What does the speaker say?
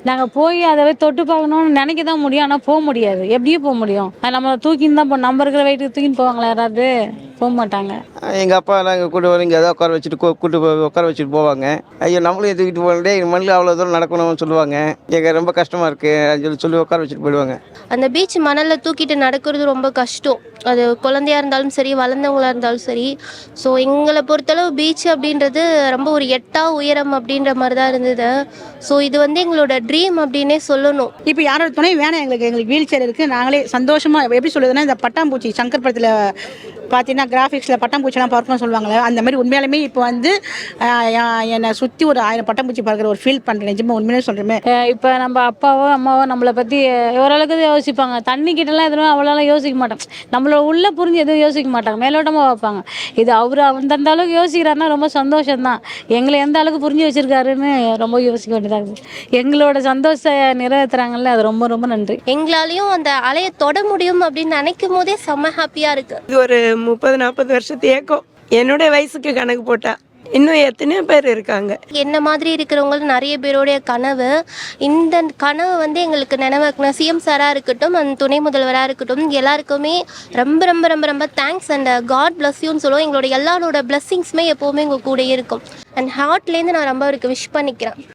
நாங்கள் போய் அதை தொட்டு பார்க்கணும்னு நினைக்க தான் முடியும், ஆனால் போக முடியாது. எப்படியும் போக முடியும்? அது நம்ம தூக்கின்னு தான் நம்ம இருக்கிற வெயிட்டுக்கு தூக்கின்னு போவாங்களா யாராவது? போக மாட்டாங்க. எங்கள் அப்பா நாங்கள் கூட்டு வர இங்கே ஏதாவது உட்கார வச்சுட்டு கூட்டு உட்கார வச்சுட்டு போவாங்க. ஐயோ நம்மளும் தூக்கிட்டு போகண்டே மண்ணில் அவ்வளோ தூரம் நடக்கணும்னு சொல்லுவாங்க. எங்கள் ரொம்ப கஷ்டமாக இருக்குது சொல்லி சொல்லி உட்கார வச்சுட்டு போயிடுவாங்க. அந்த பீச் மணலில் தூக்கிட்டு நடக்கிறது ரொம்ப கஷ்டம். அது குழந்தையா இருந்தாலும் சரி, வளர்ந்தவங்களா இருந்தாலும் சரி. ஸோ எங்களை பொறுத்தளவு பீச் அப்படின்றது ரொம்ப ஒரு எட்டா உயரம் அப்படின்ற மாதிரி தான் இருந்தது. ஸோ இது வந்து எங்களோட ட்ரீம் அப்படின்னே சொல்லணும். இப்போ யாரோட துணை வேணாம் எங்களுக்கு வீல் சேர் இருக்குது. நாங்களே சந்தோஷமாக எப்படி சொல்லுதுன்னா, இந்த பட்டாம்பூச்சி சங்கர் படத்தில் பார்த்தீங்கன்னா கிராஃபிக்ஸில் பட்டாம்பூச்சிலாம் பார்க்கணும்னு சொல்லுவாங்களே, அந்த மாதிரி உண்மையாலுமே இப்போ வந்து என்னை சுற்றி ஒரு 1000 பட்டாம்பூச்சி பார்க்குற ஒரு ஃபீல் பண்ணுறேன். நிஜமாக உண்மையிலே சொல்கிறேன். இப்போ நம்ம அப்பாவோ அம்மாவோ நம்மளை பற்றி ஓரளவுக்கு யோசிப்பாங்க. தண்ணி கிட்டலாம் எதுவும் அவ்வளோலாம் யோசிக்க மாட்டாங்க. நம்மளோட உள்ளே புரிஞ்சு எதுவும் யோசிக்க மாட்டாங்க, மேலோட்டமாக வைப்பாங்க. இது அவர் அந்த அளவுக்கு யோசிக்கிறாருன்னா ரொம்ப சந்தோஷம்தான். எங்களை எந்த அளவுக்கு புரிஞ்சு வச்சுருக்காருன்னு ரொம்ப யோசிக்க வேண்டியதாக இருக்குது. எங்களோட சந்தோஷத்தை நிறைவேற்றுறாங்கல்ல, அது ரொம்ப ரொம்ப நன்றி. எங்களாலையும் அந்த அலையை தொட முடியும் அப்படின்னு நினைக்கும் போதே செம்ம ஹாப்பியாக இருக்குது. இது ஒரு 30-40 வருஷத்து ஏக்கம். என்னுடைய வயசுக்கு கணக்கு போட்டா இன்னும் எத்தனையோ பேர் இருக்காங்க. என்ன மாதிரி இருக்கிறவங்க நிறைய பேருடைய கனவு. இந்த கனவு வந்து எங்களுக்கு நினைவாக்குன சிஎம் சாராக இருக்கட்டும், அந்த துணை முதல்வராக இருக்கட்டும், எல்லாருக்குமே ரொம்ப ரொம்ப ரொம்ப ரொம்ப தேங்க்ஸ் அண்ட் காட் பிளஸ் யூன்னு சொல்லுவோம். எங்களோட எல்லாரோட பிளஸ்ஸிங்ஸுமே எப்போவுமே எங்கள் கூட இருக்கும். அண்ட் ஹார்ட்லேருந்து நான் ரொம்ப அவருக்கு விஷ் பண்ணிக்கிறேன்.